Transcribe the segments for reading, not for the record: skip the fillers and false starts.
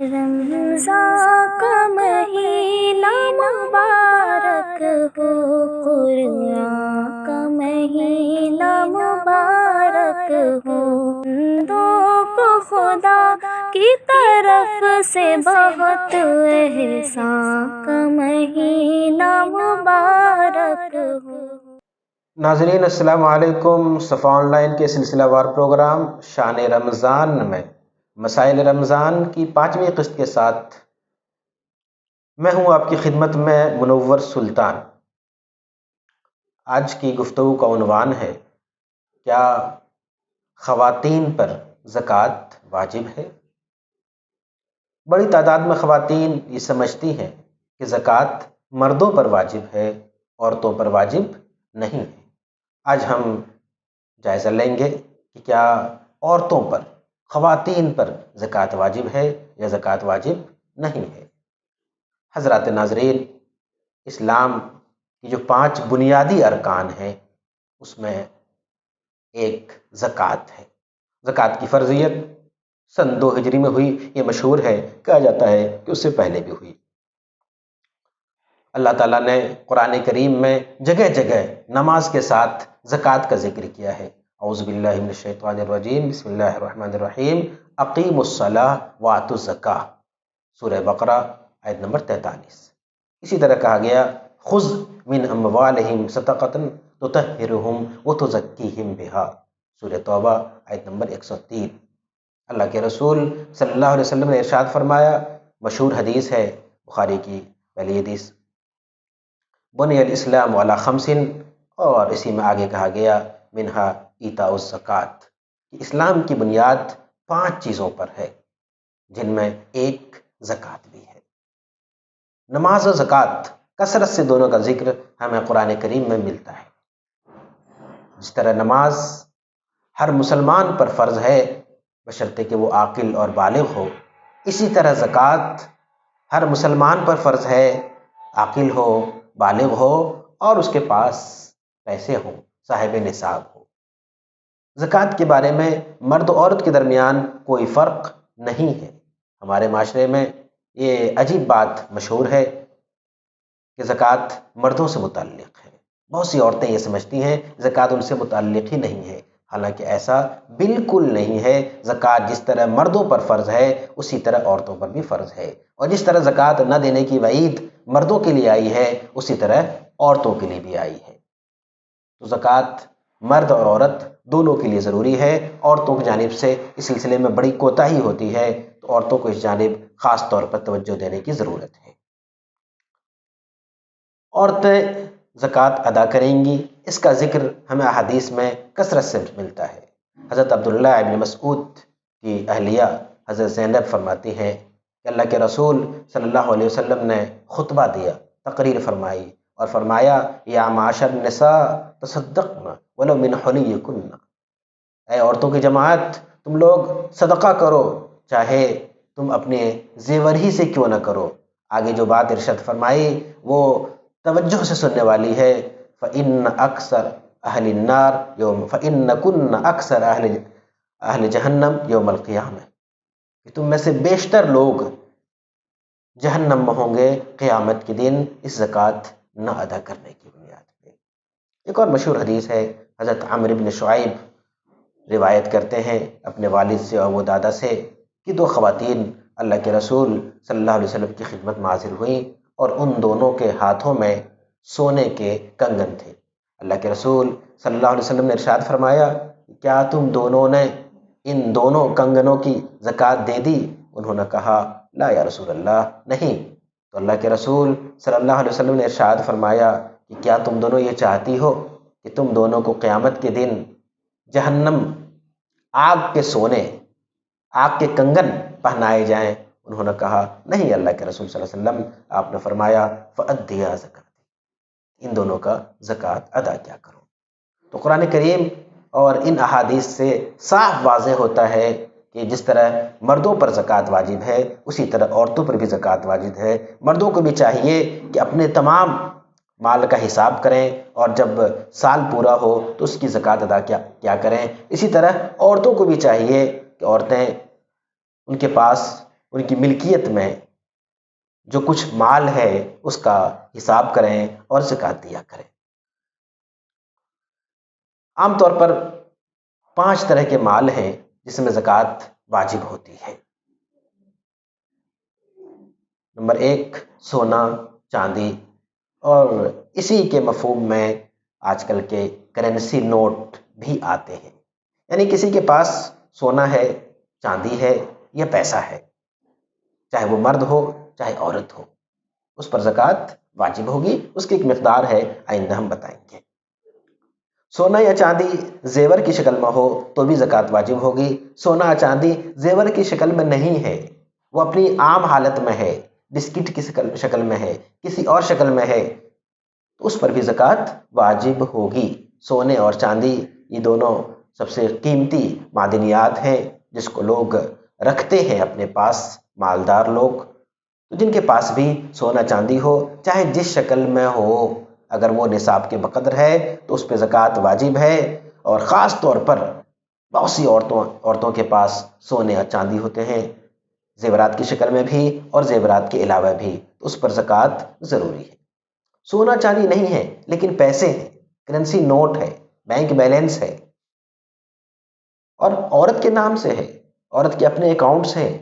رمضان کا مہینہ مبارک ہو، قرآن کا مہینہ مبارک ہو، بندوں کو خدا کی طرف سے بہت احسان کا مہینہ مبارک ہو۔ ناظرین السلام علیکم۔ صفا آن لائن کے سلسلہ وار پروگرام شان رمضان میں مسائل رمضان کی 5ویں قسط کے ساتھ میں ہوں آپ کی خدمت میں منور سلطان۔ آج کی گفتگو کا عنوان ہے، کیا خواتین پر زکوٰۃ واجب ہے؟ بڑی تعداد میں خواتین یہ سمجھتی ہیں کہ زکوٰۃ مردوں پر واجب ہے، عورتوں پر واجب نہیں ہے۔ آج ہم جائزہ لیں گے کہ کیا عورتوں پر، خواتین پر زکوٰۃ واجب ہے یا زکوٰۃ واجب نہیں ہے۔ حضرات ناظرین، اسلام کی جو 5 بنیادی ارکان ہیں اس میں ایک زکوٰۃ ہے۔ زکوٰۃ کی فرضیت سن 2 ہجری میں ہوئی، یہ مشہور ہے، کہا جاتا ہے کہ اس سے پہلے بھی ہوئی۔ اللہ تعالیٰ نے قرآن کریم میں جگہ جگہ نماز کے ساتھ زکوٰۃ کا ذکر کیا ہے۔ اعوذ باللہ من الشیطان الرجیم، بسم اللہ الرحمن الرحیم، اقیموا الصلاۃ وآتوا الزکاۃ، سورہ بقرہ آیت نمبر 43۔ اسی طرح کہا گیا، خذ من اموالہم صدقۃ تطہرہم وتزکیہم بہا، سورہ توبہ آیت نمبر 103۔ اللہ کے رسول صلی اللہ علیہ وسلم نے ارشاد فرمایا، مشہور حدیث ہے، بخاری کی پہلی حدیث، بنی الاسلام علی 5، اور اسی میں آگے کہا گیا منہا ایتاء الزکوٰۃ، کہ اسلام کی بنیاد 5 چیزوں پر ہے، جن میں ایک زکوٰۃ بھی ہے۔ نماز و زکوٰۃ، کثرت سے دونوں کا ذکر ہمیں قرآن کریم میں ملتا ہے۔ جس طرح نماز ہر مسلمان پر فرض ہے بشرطے کہ وہ عاقل اور بالغ ہو، اسی طرح زکوٰۃ ہر مسلمان پر فرض ہے، عاقل ہو، بالغ ہو اور اس کے پاس پیسے ہوں، صاحب نصاب ہو۔ زکوٰۃ کے بارے میں مرد و عورت کے درمیان کوئی فرق نہیں ہے۔ ہمارے معاشرے میں یہ عجیب بات مشہور ہے کہ زکوٰۃ مردوں سے متعلق ہے۔ بہت سی عورتیں یہ سمجھتی ہیں زکوٰۃ ان سے متعلق ہی نہیں ہے، حالانکہ ایسا بالکل نہیں ہے۔ زکوٰۃ جس طرح مردوں پر فرض ہے اسی طرح عورتوں پر بھی فرض ہے، اور جس طرح زکوٰۃ نہ دینے کی وعید مردوں کے لیے آئی ہے اسی طرح عورتوں کے لیے بھی آئی ہے۔ تو زکوٰۃ مرد اور عورت دونوں کے لیے ضروری ہے۔ عورتوں کی جانب سے اس سلسلے میں بڑی کوتاہی ہوتی ہے، تو عورتوں کو اس جانب خاص طور پر توجہ دینے کی ضرورت ہے۔ عورتیں زکوٰۃ ادا کریں گی، اس کا ذکر ہمیں احادیث میں کثرت سے ملتا ہے۔ حضرت عبداللہ ابن مسعود کی اہلیہ حضرت زینب فرماتی ہیں کہ اللہ کے رسول صلی اللہ علیہ وسلم نے خطبہ دیا، تقریر فرمائی اور فرمایا، یا معاشر النساء تصدقن ولو من حلیکن، اے عورتوں کی جماعت، تم لوگ صدقہ کرو چاہے تم اپنے زیور ہی سے کیوں نہ کرو۔ آگے جو بات ارشاد فرمائی وہ توجہ سے سننے والی ہے، فإن أكثر أهل النار يوم فإنكن أكثر أهل جہنم یوم القیامہ، کہ تم میں سے بیشتر لوگ جہنم میں ہوں گے قیامت کے دن اس زکوٰۃ نہ ادا کرنے کی بنیاد پہ۔ ایک اور مشہور حدیث ہے، حضرت عمرو بن شعیب روایت کرتے ہیں اپنے والد سے اور وہ دادا سے کہ 2 خواتین اللہ کے رسول صلی اللہ علیہ وسلم کی خدمت میں حاضر ہوئیں اور ان دونوں کے ہاتھوں میں سونے کے کنگن تھے۔ اللہ کے رسول صلی اللہ علیہ وسلم نے ارشاد فرمایا، کیا تم دونوں نے ان دونوں کنگنوں کی زکوٰۃ دے دی؟ انہوں نے کہا، لا یا رسول اللہ، نہیں۔ تو اللہ کے رسول صلی اللہ علیہ وسلم نے ارشاد فرمایا کہ کیا تم دونوں یہ چاہتی ہو کہ تم دونوں کو قیامت کے دن جہنم آگ کے سونے، آگ کے کنگن پہنائے جائیں؟ انہوں نے کہا، نہیں اللہ کے رسول صلی اللہ علیہ وسلم۔ آپ نے فرمایا، فأدیا زکوٰۃ، ان دونوں کا زکوٰۃ ادا کیا کرو۔ تو قرآن کریم اور ان احادیث سے صاف واضح ہوتا ہے کہ جس طرح مردوں پر زکوٰۃ واجب ہے اسی طرح عورتوں پر بھی زکوٰۃ واجب ہے۔ مردوں کو بھی چاہیے کہ اپنے تمام مال کا حساب کریں اور جب سال پورا ہو تو اس کی زکوٰۃ ادا کیا کریں۔ اسی طرح عورتوں کو بھی چاہیے کہ عورتیں ان کے پاس ان کی ملکیت میں جو کچھ مال ہے اس کا حساب کریں اور زکوٰۃ دیا کریں۔ عام طور پر 5 طرح کے مال ہیں جس میں زکوٰۃ واجب ہوتی ہے۔ نمبر 1 سونا چاندی، اور اسی کے مفہوم میں آج کل کے کرنسی نوٹ بھی آتے ہیں، یعنی کسی کے پاس سونا ہے، چاندی ہے یا پیسہ ہے، چاہے وہ مرد ہو چاہے عورت ہو، اس پر زکوٰۃ واجب ہوگی۔ اس کی ایک مقدار ہے، آئندہ ہم بتائیں گے۔ سونا یا چاندی زیور کی شکل میں ہو تو بھی زکوٰۃ واجب ہوگی۔ سونا یا چاندی زیور کی شکل میں نہیں ہے، وہ اپنی عام حالت میں ہے، بسکٹ کی شکل میں ہے، کسی اور شکل میں ہے، تو اس پر بھی زکوٰۃ واجب ہوگی۔ سونے اور چاندی یہ دونوں سب سے قیمتی معدنیات ہیں جس کو لوگ رکھتے ہیں اپنے پاس، مالدار لوگ۔ تو جن کے پاس بھی سونا چاندی ہو، چاہے جس شکل میں ہو، اگر وہ نصاب کے بقدر ہے تو اس پہ زکوٰۃ واجب ہے۔ اور خاص طور پر بہت سی عورتوں کے پاس سونے اور چاندی ہوتے ہیں، زیورات کی شکل میں بھی اور زیورات کے علاوہ بھی، تو اس پر زکوٰۃ ضروری ہے۔ سونا چاندی نہیں ہے لیکن پیسے ہیں، کرنسی نوٹ ہے، بینک بیلنس ہے، اور عورت کے نام سے ہے، عورت کے اپنے اکاؤنٹس ہیں،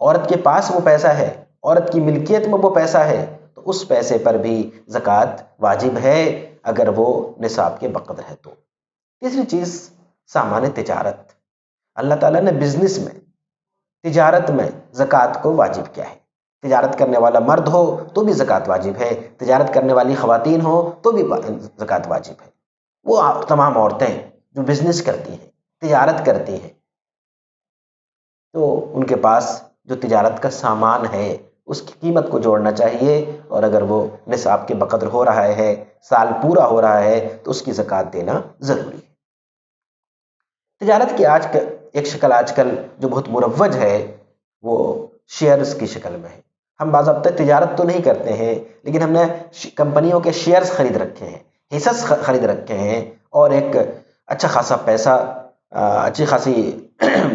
عورت کے پاس وہ پیسہ ہے، عورت کی ملکیت میں وہ پیسہ ہے، تو اس پیسے پر بھی زکوٰۃ واجب ہے اگر وہ نصاب کے بقدر ہے تو۔ تیسری چیز سامان تجارت۔ اللہ تعالیٰ نے بزنس میں، تجارت میں زکوٰۃ کو واجب کیا ہے۔ تجارت کرنے والا مرد ہو تو بھی زکوٰۃ واجب ہے، تجارت کرنے والی خواتین ہو تو بھی زکوٰۃ واجب ہے۔ وہ تمام عورتیں جو بزنس کرتی ہیں، تجارت کرتی ہیں، تو ان کے پاس جو تجارت کا سامان ہے اس کی قیمت کو جوڑنا چاہیے، اور اگر وہ نصاب کے بقدر ہو رہا ہے، سال پورا ہو رہا ہے، تو اس کی زکوٰۃ دینا ضروری ہے۔ تجارت کی ایک شکل آج کل جو بہت مروج ہے وہ شیئرز کی شکل میں ہے۔ ہم باضابطہ تجارت تو نہیں کرتے ہیں لیکن ہم نے کمپنیوں کے شیئرز خرید رکھے ہیں، حصص خرید رکھے ہیں، اور ایک اچھا خاصا پیسہ، اچھی خاصی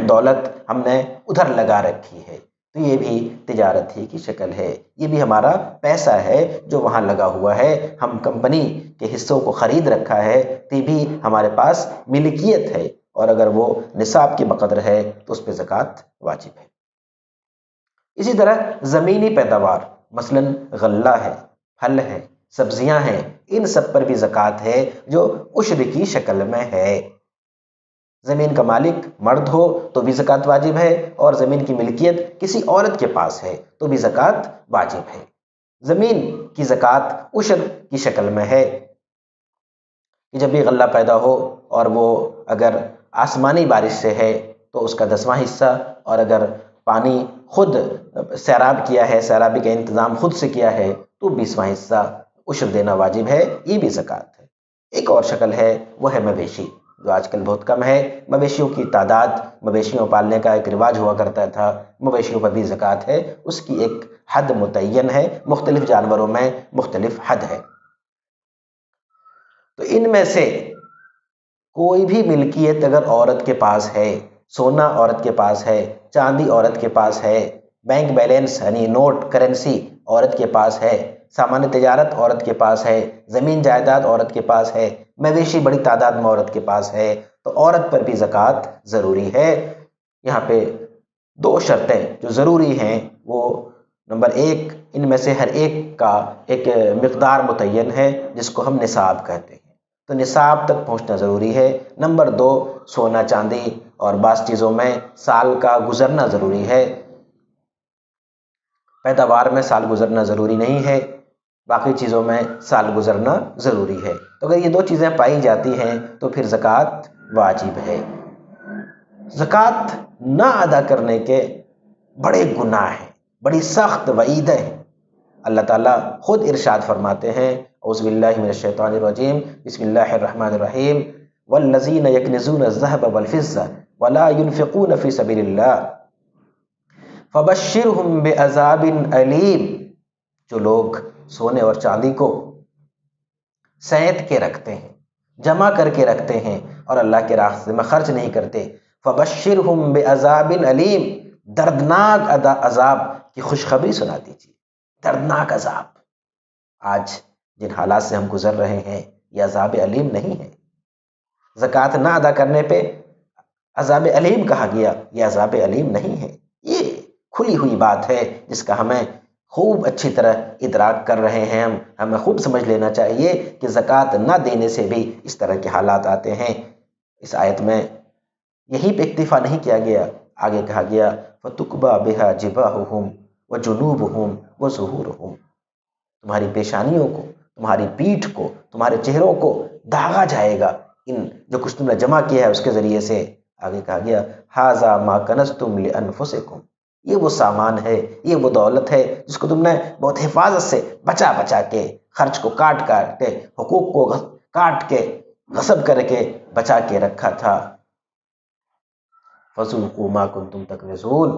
دولت ہم نے ادھر لگا رکھی ہے، تو یہ بھی تجارت ہی کی شکل ہے۔ یہ بھی ہمارا پیسہ ہے جو وہاں لگا ہوا ہے، ہم کمپنی کے حصوں کو خرید رکھا ہے، تو یہ بھی ہمارے پاس ملکیت ہے، اور اگر وہ نصاب کے بقدر ہے تو اس پہ زکوٰۃ واجب ہے۔ اسی طرح زمینی پیداوار، مثلا غلہ ہے، پھل ہے، سبزیاں ہیں، ان سب پر بھی زکوٰۃ ہے جو عشر کی شکل میں ہے۔ زمین کا مالک مرد ہو تو بھی زکوٰۃ واجب ہے، اور زمین کی ملکیت کسی عورت کے پاس ہے تو بھی زکوٰۃ واجب ہے۔ زمین کی زکوٰۃ عشر کی شکل میں ہے کہ جب بھی غلہ پیدا ہو اور وہ اگر آسمانی بارش سے ہے تو اس کا 10واں حصہ، اور اگر پانی خود سیراب کیا ہے، سیرابی کا انتظام خود سے کیا ہے، تو 20واں حصہ عشر دینا واجب ہے۔ یہ بھی زکوٰۃ ہے۔ ایک اور شکل ہے، وہ ہے مویشی، جو آج کل بہت کم ہے۔ مویشیوں کی تعداد، مویشیوں پالنے کا ایک رواج ہوا کرتا تھا، مویشیوں پر بھی زکوٰۃ ہے۔ اس کی ایک حد متعین ہے، مختلف جانوروں میں مختلف حد ہے۔ تو ان میں سے کوئی بھی ملکیت اگر عورت کے پاس ہے، سونا عورت کے پاس ہے، چاندی عورت کے پاس ہے، بینک بیلنس یعنی نوٹ کرنسی عورت کے پاس ہے، سامان تجارت عورت کے پاس ہے، زمین جائیداد عورت کے پاس ہے، مویشی بڑی تعداد میں عورت کے پاس ہے، تو عورت پر بھی زکوٰۃ ضروری ہے۔ یہاں پہ 2 شرطیں جو ضروری ہیں، وہ نمبر 1 ان میں سے ہر ایک کا ایک مقدار متعین ہے جس کو ہم نصاب کہتے ہیں، تو نصاب تک پہنچنا ضروری ہے۔ نمبر 2 سونا چاندی اور بعض چیزوں میں سال کا گزرنا ضروری ہے۔ پیداوار میں سال گزرنا ضروری نہیں ہے، باقی چیزوں میں سال گزرنا ضروری ہے۔ تو اگر یہ 2 چیزیں پائی جاتی ہیں تو پھر زکوٰۃ واجب ہے۔ زکوٰۃ نہ ادا کرنے کے بڑے گناہ ہیں، بڑی سخت وعیدیں ہیں۔ اللہ تعالیٰ خود ارشاد فرماتے ہیں، اعوذ باللہ من الشیطان الرجیم، بسم اللہ الرحمن الرحیم، والذین یکنزون الذہب والفضہ ولا ينفقون فی سبیل اللہ فبشرہم بعذاب علیم۔ جو لوگ سونے اور چاندی کو سینت کے رکھتے ہیں، جمع کر کے رکھتے ہیں اور اللہ کے راستے میں خرچ نہیں کرتے، فبشرہم بعذاب علیم، دردناک عذاب کی خوشخبری سنا دیجیے، دردناک عذاب۔ آج جن حالات سے ہم گزر رہے ہیں یہ عذاب علیم نہیں ہے، زکوٰۃ نہ ادا کرنے پہ عذاب علیم کہا گیا، یہ عذاب علیم نہیں ہے، یہ کھلی ہوئی بات ہے جس کا ہمیں خوب اچھی طرح ادراک کر رہے ہیں۔ ہمیں خوب سمجھ لینا چاہیے کہ زکوٰۃ نہ دینے سے بھی اس طرح کے حالات آتے ہیں۔ اس آیت میں یہی پہ اکتفا نہیں کیا گیا، آگے کہا گیا فَتُقْبَى بِهَا جِبَاهُهُمْ وَجُنُوبُهُمْ وَظُهُورُهُمْ، تمہاری پیشانیوں کو، تمہاری پیٹھ کو، تمہارے چہروں کو داغا جائے گا ان جو کچھ تم نے جمع کیا ہے اس کے ذریعے سے۔ آگے کہا گیا ہَذَا مَا كَنَزْتُمْ لِأَنفُسِكُمْ، یہ وہ سامان ہے، یہ وہ دولت ہے جس کو تم نے بہت حفاظت سے بچا بچا کے، خرچ کو کاٹ کاٹ کے، حقوق کو کاٹ کے، غصب کر کے بچا کے رکھا تھا۔ فَذُوقُوا مَا كُنتُمْ تَكْنِزُونَ،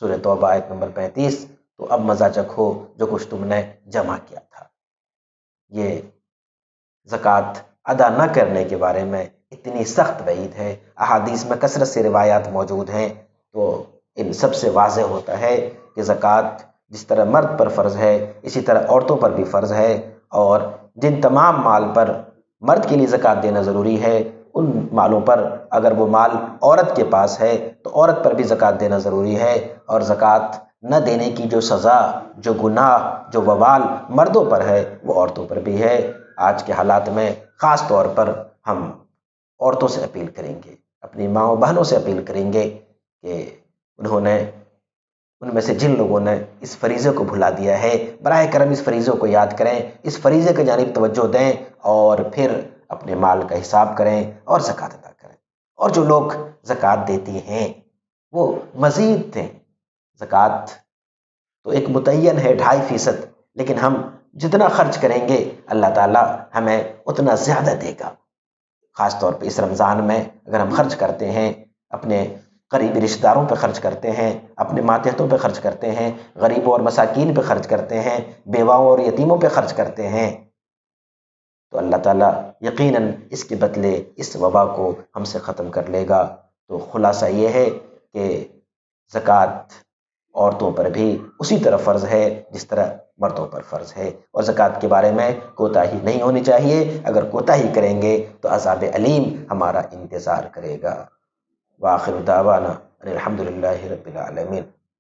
سورہ توبہ آیت نمبر 35۔ تو اب مزہ چکھو جو کچھ تم نے جمع کیا تھا۔ یہ زکوٰۃ ادا نہ کرنے کے بارے میں اتنی سخت وعید ہے، احادیث میں کثرت سے روایات موجود ہیں، تو ان سب سے واضح ہوتا ہے کہ زکوٰۃ جس طرح مرد پر فرض ہے اسی طرح عورتوں پر بھی فرض ہے، اور جن تمام مال پر مرد کے لیے زکوٰۃ دینا ضروری ہے ان مالوں پر اگر وہ مال عورت کے پاس ہے تو عورت پر بھی زکوٰۃ دینا ضروری ہے، اور زکوٰۃ نہ دینے کی جو سزا، جو گناہ، جو وبال مردوں پر ہے وہ عورتوں پر بھی ہے۔ آج کے حالات میں خاص طور پر ہم عورتوں سے اپیل کریں گے، اپنی ماؤں بہنوں سے اپیل کریں گے کہ ان میں سے جن لوگوں نے اس فریضے کو بھلا دیا ہے براہ کرم اس فریضے کو یاد کریں، اس فریضے کی جانب توجہ دیں، اور پھر اپنے مال کا حساب کریں اور زکوٰۃ ادا کریں۔ اور جو لوگ زکوٰۃ دیتی ہیں وہ مزید دیں۔ زکوٰۃ تو ایک متعین ہے 2.5%، لیکن ہم جتنا خرچ کریں گے اللہ تعالیٰ ہمیں اتنا زیادہ دے گا۔ خاص طور پہ اس رمضان میں اگر ہم خرچ کرتے ہیں، اپنے قریبی رشتہ داروں پہ خرچ کرتے ہیں، اپنے ماتحتوں پہ خرچ کرتے ہیں، غریبوں اور مساکین پہ خرچ کرتے ہیں، بیواؤں اور یتیموں پہ خرچ کرتے ہیں، تو اللہ تعالیٰ یقیناً اس کے بدلے اس وبا کو ہم سے ختم کر لے گا۔ تو خلاصہ یہ ہے کہ زکوٰۃ عورتوں پر بھی اسی طرح فرض ہے جس طرح مردوں پر فرض ہے، اور زکوٰۃ کے بارے میں کوتاہی نہیں ہونی چاہیے۔ اگر کوتاہی کریں گے تو عذاب علیم ہمارا انتظار کرے گا۔ وآخر دعوانا ان الحمد للہ رب العالمین۔